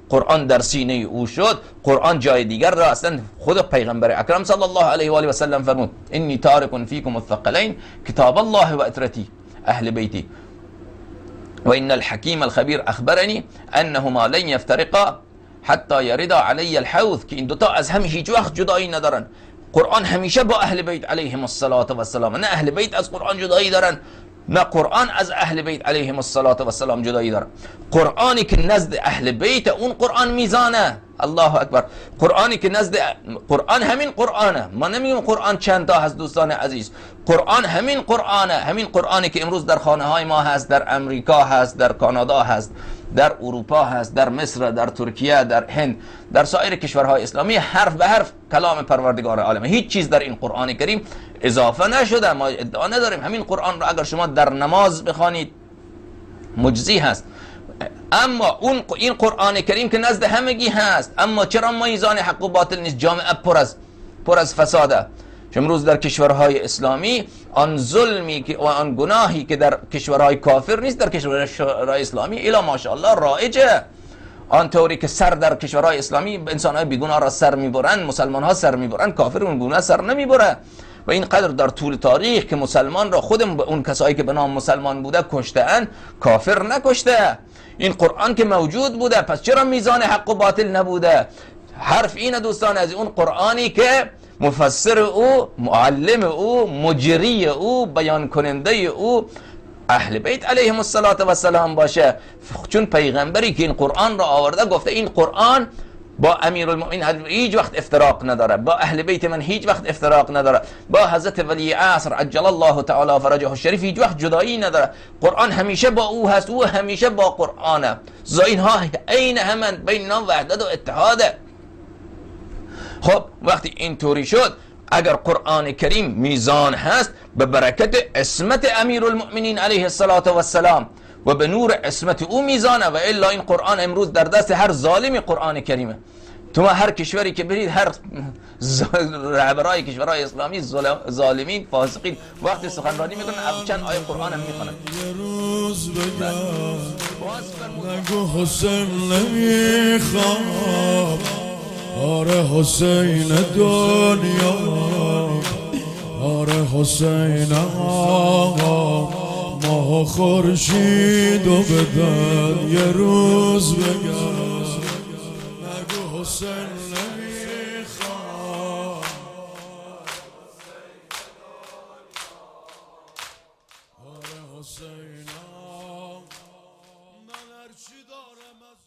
قرآن در سینه او شد، قرآن جای دیگر را اصلا خود پیغمبر اکرم صلی الله علیه و آله و سلم فرمود انی تارک فیکم الثقلین کتاب الله و اطرتی اهل بیتی و ان الحکیم الخبیر اخبرنی انهما لن یفترقا حتی یردا علی الحوض، که این دوتا از هم هیچ وقت جدایی ندارن. قرآن همیشه با اهل بیت علیهم السلام، نه اهل بیت از قرآن جدایی دارن نه قرآن از اهل بیت علیهم السلام جدایی دارن. قرآنی که نزد اهل بیت اون قرآن میزانه. الله اکبر. قرآنی که نزد قرآن همین قرآنه. ما نمیگیم قرآن چند تا هست دوستان عزیز، قرآن همین قرآنه، همین قرآنی که امروز در خانه های ما هست، در امریکا هست، در کانادا هست، در اروپا هست، در مصر، در ترکیه، در هند، در سایر کشورهای اسلامی، حرف به حرف کلام پروردگار عالم. هیچ چیز در این قرآن کریم اضافه نشده. ما ادعا نداریم. همین قرآن را اگر شما در نماز بخوانید مجزی هست. اما این قرآن کریم که نزد همگی هست، اما چرا میزان حق و باطل نیست؟ جامعه پر از فساده. امروز در کشورهای اسلامی آن ظلمی که و آن گناهی که در کشورهای کافر نیست در کشورهای اسلامی الا ماشاءالله رایجه. آن طوری که سر در کشورهای اسلامی انسانهای بیگناه را سر میبرند، مسلمان ها سر میبرند، کافر اون گونه سر نمیبره. و این قدر در طول تاریخ که مسلمان را خود اون کسایی که به نام مسلمان بوده کشته، کافر نکشته. این قرآن که موجود بوده، پس چرا میزان حق و باطل نبوده؟ حرف اینه دوستان از اون قرآنی که مفسر او، معلم او، مجری او، بیان کننده او اهل بیت علیهم السلام باشه. چون پیغمبری که این قرآن را آورده گفته این قرآن با امیرالمؤمنین هیچ وقت افتراق نداره، با اهل بیت من هیچ وقت افتراق نداره، با حضرت ولی عصر عجل الله تعالی فرجه الشریف هیچ وقت جدایی نداره. قرآن همیشه با او هست، او همیشه با قرآنه. اینها عین همند، بین نام وحدت و اتحاده. خب وقتی اینطوری شد، اگر قرآن کریم میزان هست به برکت عصمت امیرالمؤمنین علیه السلام و به نور عصمت او میزانه، و الا این قرآن امروز در دست هر ظالمی قرآن کریمه. تو ما هر کشوری که برید، هر رهبرای کشورهای اسلامی ظالمین فاسقین وقتی سخنرانی میکنن چند آیه قرآن هم میخونن. یه روز بگم نگو حسین نمیخوام، آره حسین دنیا، آره حسین آقا، ماه خورشید و بدن یه روز بگم نگو حسین نمیخوام، آره حسین آقا، من هرچی دارم از